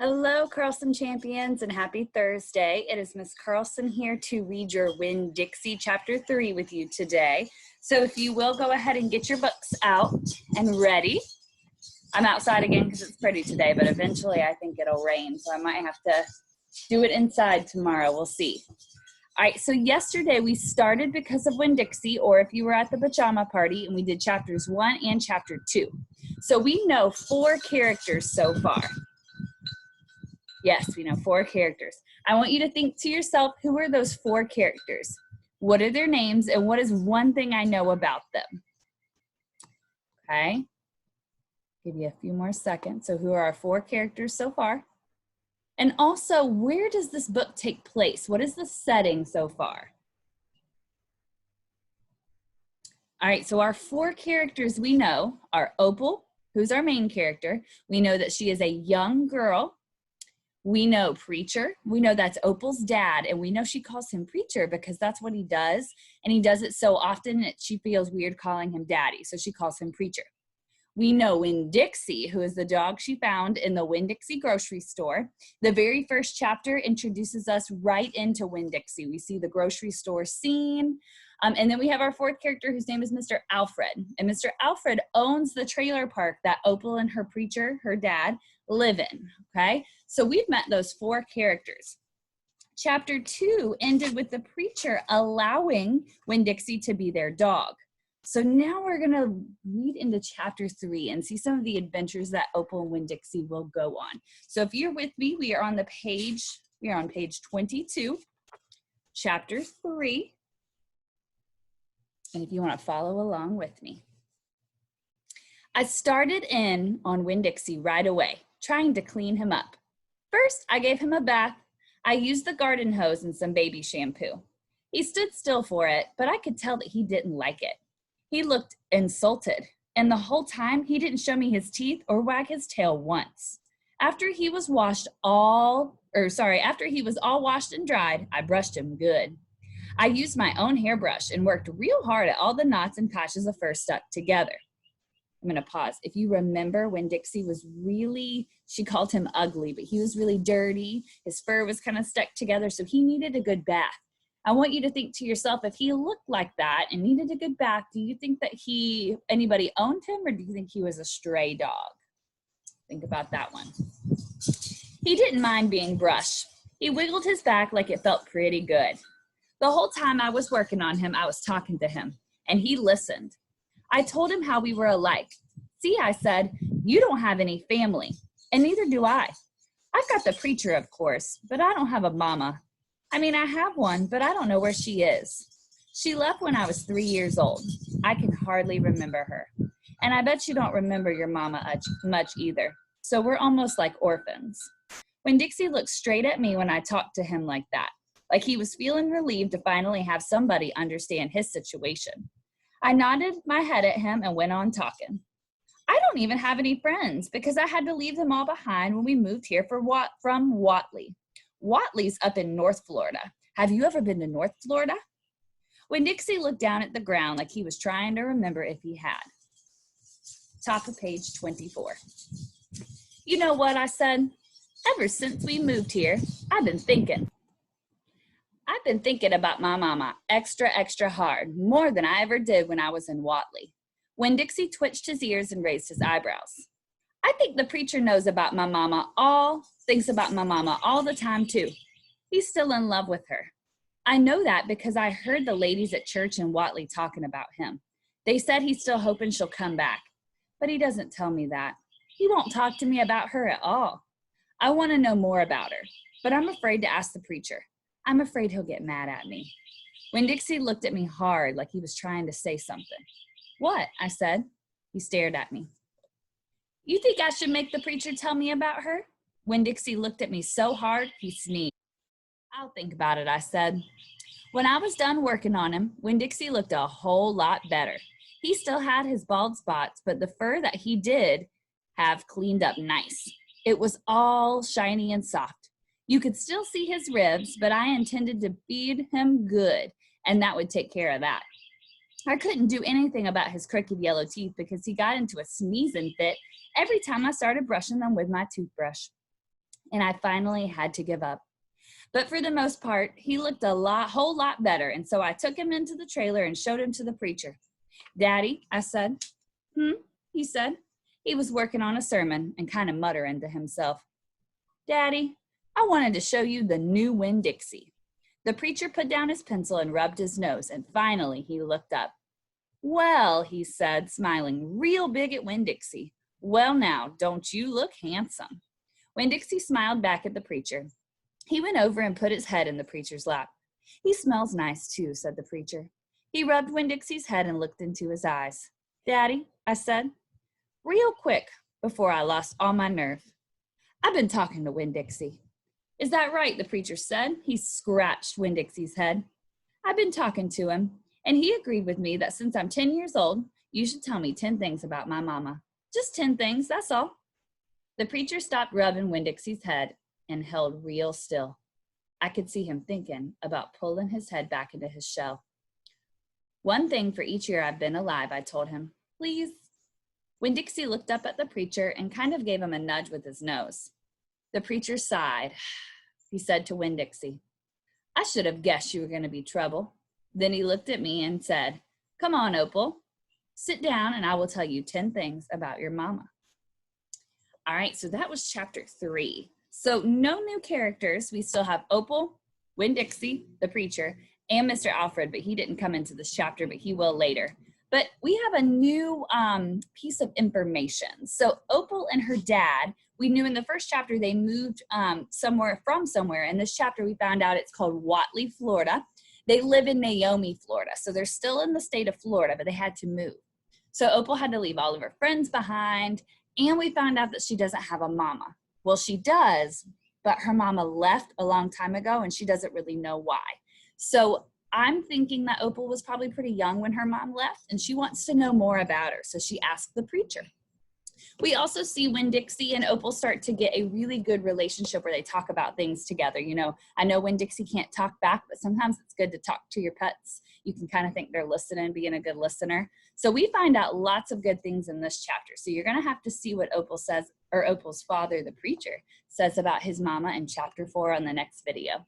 Hello, Carlson champions, and happy Thursday. It is Miss Carlson here to read your Winn, Dixie Chapter 3 with you today. So if you will, go ahead and get your books out and ready. I'm outside again because it's pretty today, but eventually I think it'll rain, so I might have to do it inside tomorrow. We'll see. All right, so yesterday we started because of Winn Dixie, or if you were at the pajama party, and we did chapters 1 and chapter 2. So we know 4 characters so far. Yes, we know 4 characters. I want you to think to yourself, who are those 4 characters? What are their names, and what is one thing I know about them? Okay, give you a few more seconds. So who are our 4 characters so far? And also, where does this book take place? What is the setting so far? All right, so our 4 characters we know are Opal, who's our main character. We know that she is a young girl. We know Preacher. We know that's Opal's dad, and we know she calls him Preacher because that's what he does, and he does it so often that she feels weird calling him Daddy, so she calls him Preacher. We know Winn Dixie, who is the dog she found in the Winn Dixie grocery store. The very first chapter introduces us right into Winn Dixie. We see the grocery store scene, and then we have our 4th character whose name is Mr. Alfred, and Mr. Alfred owns the trailer park that Opal and her Preacher, her dad, live in, okay? So we've met those 4 characters. Chapter 2 ended with the Preacher allowing Winn Dixie to be their dog. So now we're gonna read into chapter 3 and see some of the adventures that Opal and Winn Dixie will go on. So if you're with me, we are on page 22, chapter 3. And if you wanna follow along with me. I started in on Winn Dixie right away, trying to clean him up. First, I gave him a bath. I used the garden hose and some baby shampoo. He stood still for it, but I could tell that he didn't like it. He looked insulted, and the whole time he didn't show me his teeth or wag his tail once. After he was all washed and dried, I brushed him good. I used my own hairbrush and worked real hard at all the knots and patches of fur stuck together. I'm gonna pause. If you remember when Dixie was she called him ugly, but he was really dirty. His fur was kind of stuck together, so he needed a good bath. I want you to think to yourself, if he looked like that and needed a good bath, do you think that anybody owned him, or do you think he was a stray dog? Think about that one. He didn't mind being brushed. He wiggled his back like it felt pretty good. The whole time I was working on him, I was talking to him, and he listened. I told him how we were alike. See, I said, you don't have any family, and neither do I. I've got the Preacher, of course, but I don't have a mama. I mean, I have one, but I don't know where she is. She left when I was 3 years old. I can hardly remember her. And I bet you don't remember your mama much either. So we're almost like orphans. Winn Dixie looked straight at me when I talked to him like that, like he was feeling relieved to finally have somebody understand his situation. I nodded my head at him and went on talking. I don't even have any friends because I had to leave them all behind when we moved here from Whatley. Whatley's up in North Florida. Have you ever been to North Florida? Winn Dixie looked down at the ground like he was trying to remember if he had. Top of page 24. You know what, I said? Ever since we moved here, I've been thinking about my mama extra hard, more than I ever did when I was in Whatley. Winn Dixie twitched his ears and raised his eyebrows. I think the Preacher knows about my mama thinks about my mama all the time too. He's still in love with her. I know that because I heard the ladies at church in Whatley talking about him. They said he's still hoping she'll come back, but he doesn't tell me that. He won't talk to me about her at all. I want to know more about her, but I'm afraid to ask the Preacher. I'm afraid he'll get mad at me. Winn Dixie looked at me hard like he was trying to say something. What? I said. He stared at me. You think I should make the Preacher tell me about her? Winn Dixie looked at me so hard, he sneezed. I'll think about it, I said. When I was done working on him, Winn Dixie looked a whole lot better. He still had his bald spots, but the fur that he did have cleaned up nice. It was all shiny and soft. You could still see his ribs, but I intended to feed him good, and that would take care of that. I couldn't do anything about his crooked yellow teeth because he got into a sneezing fit every time I started brushing them with my toothbrush. and I finally had to give up. But for the most part, he looked whole lot better, and so I took him into the trailer and showed him to the preacher. Daddy, I said. He said. He was working on a sermon and kind of muttering to himself. Daddy, I wanted to show you the new Winn Dixie. The preacher put down his pencil and rubbed his nose, and finally he looked up. Well, he said, smiling real big at Winn Dixie. Well now, don't you look handsome? Winn Dixie smiled back at the preacher. He went over and put his head in the preacher's lap. He smells nice too, said the preacher. He rubbed Winn Dixie's head and looked into his eyes. Daddy, I said, real quick, before I lost all my nerve. I've been talking to Winn Dixie. Is that right? The preacher said. He scratched Winn Dixie's head. I've been talking to him, and he agreed with me that since I'm 10 years old, you should tell me 10 things about my mama. Just 10 things, that's all. The preacher stopped rubbing Winn Dixie's head and held real still. I could see him thinking about pulling his head back into his shell. One thing for each year I've been alive, I told him. Please. Winn Dixie looked up at the preacher and kind of gave him a nudge with his nose. The preacher sighed. He said to Winn Dixie, I should have guessed you were going to be trouble. Then he looked at me and said, come on, Opal. Sit down and I will tell you 10 things about your mama. All right, so that was chapter 3. So no new characters. We still have Opal, Winn Dixie, the preacher, and Mr. Alfred, but he didn't come into this chapter, but he will later. But we have a new piece of information. So Opal and her dad, we knew in the first chapter they moved somewhere. In this chapter, we found out it's called Watley, Florida. They live in Naomi, Florida. So they're still in the state of Florida, but they had to move. So Opal had to leave all of her friends behind. And we found out that she doesn't have a mama. Well, she does, but her mama left a long time ago and she doesn't really know why. So I'm thinking that Opal was probably pretty young when her mom left and she wants to know more about her. So she asked the preacher. We also see when Dixie and Opal start to get a really good relationship where they talk about things together. You know, I know when Dixie can't talk back, but sometimes it's good to talk to your pets. You can kind of think they're listening, being a good listener. So we find out lots of good things in this chapter. So you're going to have to see what Opal says, or Opal's father, the preacher, says about his mama in chapter 4 on the next video.